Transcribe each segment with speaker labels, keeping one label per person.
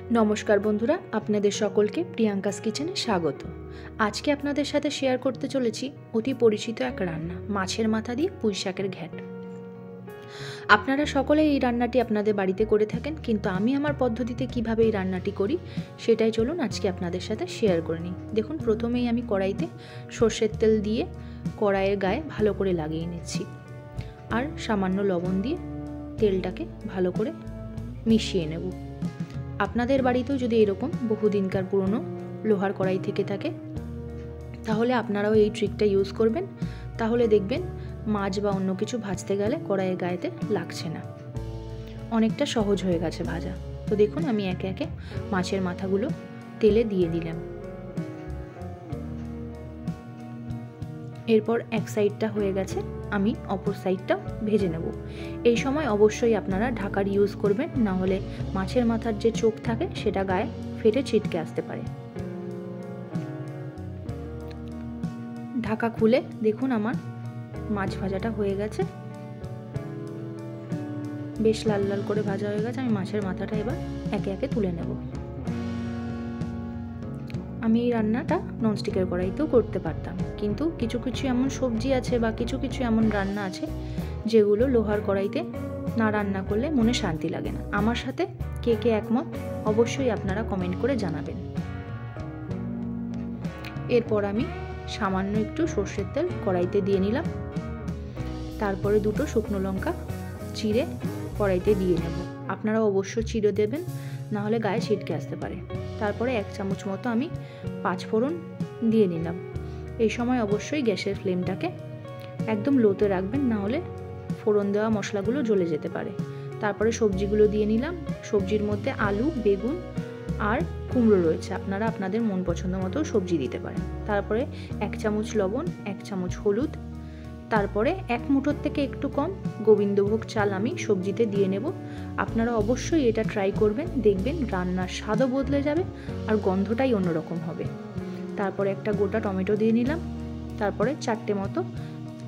Speaker 1: नमस्कार बंधुरा आपनादेर सकलके प्रियांकास किचेने स्वागत। आज के आपनादेर साथे शेयर करते चलेछि अति परिचित एक रान्ना माछेर माथा दिए पुঁই শাকের घ्याट। आपनारा सकलेই এই রান্নাটি আপনাদের বাড়িতে করে থাকেন, কিন্তু আমি আমার পদ্ধতিতে কিভাবে এই রান্নাটি করি সেটাই চলুন আজকে আপনাদের সাথে শেয়ার করে নিই। দেখুন, প্রথমেই আমি কড়াইতে সরষের তেল দিয়ে কড়াইয়ের গায়ে ভালো করে লাগিয়ে নিচ্ছি আর সামান্য লবণ দিয়ে তেলটাকে ভালো করে মিশিয়ে নেব। আপনাদের বাড়িতেও যদি এরকম বহুদিনকার পুরনো লোহার কড়াই থেকে থাকে তাহলে আপনারাও এই ট্রিকটা ইউজ করবেন, তাহলে দেখবেন মাছ বা অন্য কিছু ভাজতে গেলে কড়াইয়ের গায়েতে লাগছে না, অনেকটা সহজ হয়ে গেছে ভাজা। তো দেখুন, আমি একে একে মাছের মাথাগুলো তেলে দিয়ে দিলাম। এরপর এক সাইডটা হয়ে গেছে, আমি অপর সাইডটা ভেজে নেব। এই সময় অবশ্যই আপনারা ঢাকার ইউজ করবেন, না হলে মাছের মাথার যে চোখ থাকে সেটা গায়ে ফেটে ছিটকে আসতে পারে। ঢাকা খুলে দেখুন আমার মাছ ভাজাটা হয়ে গেছে, বেশ লাল লাল করে ভাজা হয়ে গেছে। আমি মাছের মাথাটা এবার একে একে তুলে নেব। আমি এই রান্নাটা ননস্টিকের কড়াইতেও করতে পারতাম, কিন্তু কিছু কিছু এমন সবজি আছে বা কিছু কিছু এমন রান্না আছে যেগুলো লোহার কড়াইতে না রান্না করলে মনে শান্তি লাগে না। আমার সাথে কে কে একমত অবশ্যই আপনারা কমেন্ট করে জানাবেন। এরপর আমি সামান্য একটু সর্ষের তেল কড়াইতে দিয়ে নিলাম, তারপরে দুটো শুকনো লঙ্কা চিড়ে কড়াইতে দিয়ে নেব। আপনারা অবশ্যই চিড়ে দেবেন, না হলে গায়ে ছিটকে আসতে পারে। তারপরে 1 চামচ মতো আমি 5 ফোড়ন দিয়ে নিলাম। এই সময় অবশ্যই গ্যাসের ফ্লেমটাকে একদম লোতে রাখবেন, না হলে ফোড়ন দেওয়া মশলাগুলো জ্বলে যেতে পারে। তারপরে সবজিগুলো দিয়ে নিলাম। সবজির মধ্যে আলু, বেগুন আর কুমড়ো রয়েছে, আপনারা আপনাদের মন পছন্দ মতো সবজি দিতে পারেন। তারপরে 1 চামচ লবণ, 1 চামচ হলুদ, তারপরে 1 মুঠোর থেকে একটু কম গোবিন্দভোগ চাল আমি সবজিতে দিয়ে নেব। আপনারা অবশ্যই এটা ট্রাই করবেন, দেখবেন রান্নার স্বাদও বদলে যাবে আর গন্ধটাই অন্যরকম হবে। তারপরে একটা গোটা টমেটো দিয়ে নিলাম, তারপরে 4টে মতো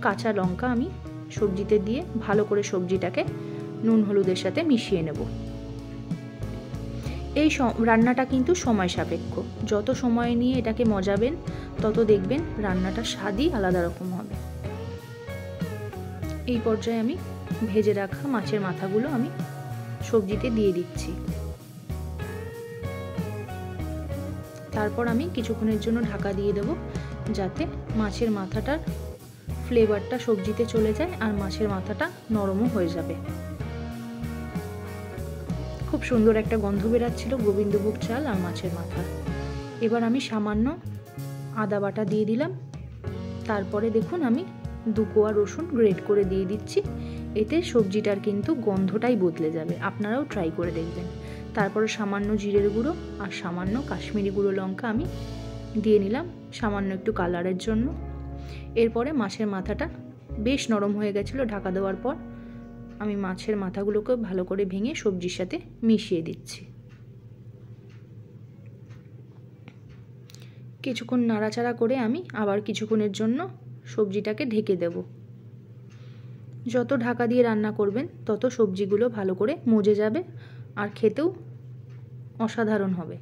Speaker 1: কাঁচা লঙ্কা আমি সবজিতে দিয়ে ভালো করে সবজিটাকে নুন হলুদের সাথে মিশিয়ে নেব। এই রান্নাটা কিন্তু সময় সাপেক্ষ, যত সময় নিয়ে এটাকে মজাবেন তত দেখবেন রান্নাটার স্বাদই আলাদা রকম হবে। এই পর্যায়ে আমি ভেজে রাখা মাছের মাথাগুলো আমি সবজিতে দিয়ে দিচ্ছি। তারপর আমি কিছুক্ষণের জন্য ঢাকা দিয়ে দেব, যাতে মাছের মাথাটার ফ্লেভারটা সবজিতে চলে যায় আর মাছের মাথাটা নরমও হয়ে যাবে। খুব সুন্দর একটা গন্ধ বেরাচ্ছিল গোবিন্দভোগ চাল আর মাছের মাথা। এবার আমি সামান্য আদা বাটা দিয়ে দিলাম, তারপরে দেখুন আমি 2 কোয়া রসুন গ্রেট করে দিয়ে দিচ্ছি। এতে সবজিটার কিন্তু গন্ধটাই বদলে যাবে, আপনারাও ট্রাই করে দেখবেন। তারপরে সামান্য জিরের গুঁড়ো আর সামান্য কাশ্মীরি গুঁড়ো লঙ্কা আমি দিয়ে নিলাম সামান্য একটু কালারের জন্য। এরপরে মাছের মাথাটা বেশ নরম হয়ে গেছিলো ঢাকা দেওয়ার পর, আমি মাছের মাথাগুলোকে ভালো করে ভেঙে সবজির সাথে মিশিয়ে দিচ্ছি। কিছুক্ষণ নাড়াচাড়া করে আমি আবার কিছুক্ষণের জন্য সবজিটাকে ঢেকে দেব। যত ঢাকা দিয়ে রান্না করবেন তত সবজিগুলো ভালো করে মজে যাবে আর খেতেও অসাধারণ হবে।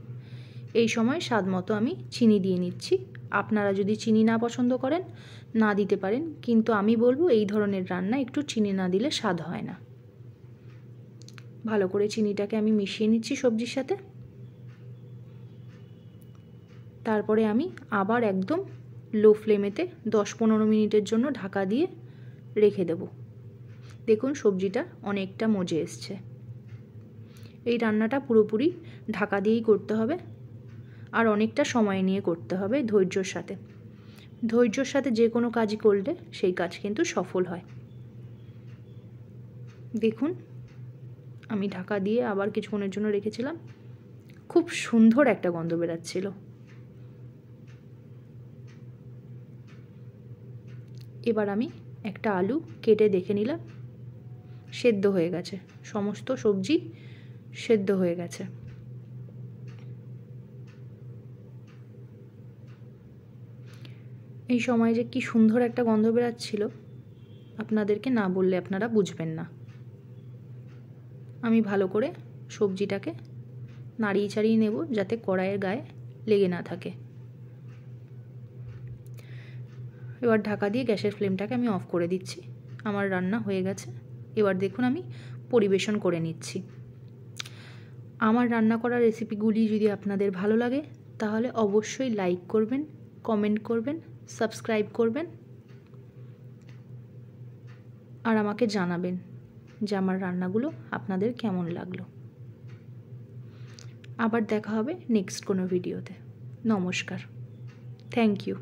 Speaker 1: এই সময় স্বাদ মতো আমি চিনি দিয়ে নিচ্ছি। আপনারা যদি চিনি না পছন্দ করেন না দিতে পারেন, কিন্তু আমি বলবো এই ধরনের রান্না একটু চিনি না দিলে স্বাদ হয় না। ভালো করে চিনিটাকে আমি মিশিয়ে নিচ্ছি সবজির সাথে। তারপরে আমি আবার একদম লো ফ্লেমেতে 10-15 মিনিটের জন্য ঢাকা দিয়ে রেখে দেব। দেখুন সবজিটা অনেকটা মজে এসছে। এই রান্নাটা পুরোপুরি ঢাকা দিয়েই করতে হবে আর অনেকটা সময় নিয়ে করতে হবে, ধৈর্যর সাথে। ধৈর্যর সাথে যে কোনো কাজই করলে সেই কাজ কিন্তু সফল হয়। দেখুন আমি ঢাকা দিয়ে আবার কিছুক্ষণের জন্য রেখেছিলাম, খুব সুন্দর একটা গন্ধ বেরাচ্ছিল। এবার আমি একটা আলু কেটে দেখে নিলাম, সেদ্ধ হয়ে গেছে, সমস্ত সবজি সেদ্ধ হয়ে গেছে। এই সময় যে কি সুন্দর একটা গন্ধ বেরাচ্ছিল আপনাদেরকে না বললে আপনারা বুঝবেন না। আমি ভালো করে সবজিটাকে নাড়িয়ে চাড়িয়ে নেব যাতে কড়াইয়ের গায়ে লেগে না থাকে। এবার ঢাকা দিয়ে গ্যাসের ফ্লেমটাকে আমি অফ করে দিচ্ছি। আমার রান্না হয়ে গেছে। এবার দেখুন আমি পরিবেশন করে নিচ্ছি। আমার রান্না করা রেসিপিগুলি যদি আপনাদের ভালো লাগে তাহলে অবশ্যই লাইক করবেন, কমেন্ট করবেন, সাবস্ক্রাইব করবেন আর আমাকে জানাবেন যে আমার রান্নাগুলো আপনাদের কেমন লাগলো। আবার দেখা হবে নেক্সট কোনো ভিডিওতে। নমস্কার, থ্যাংক ইউ।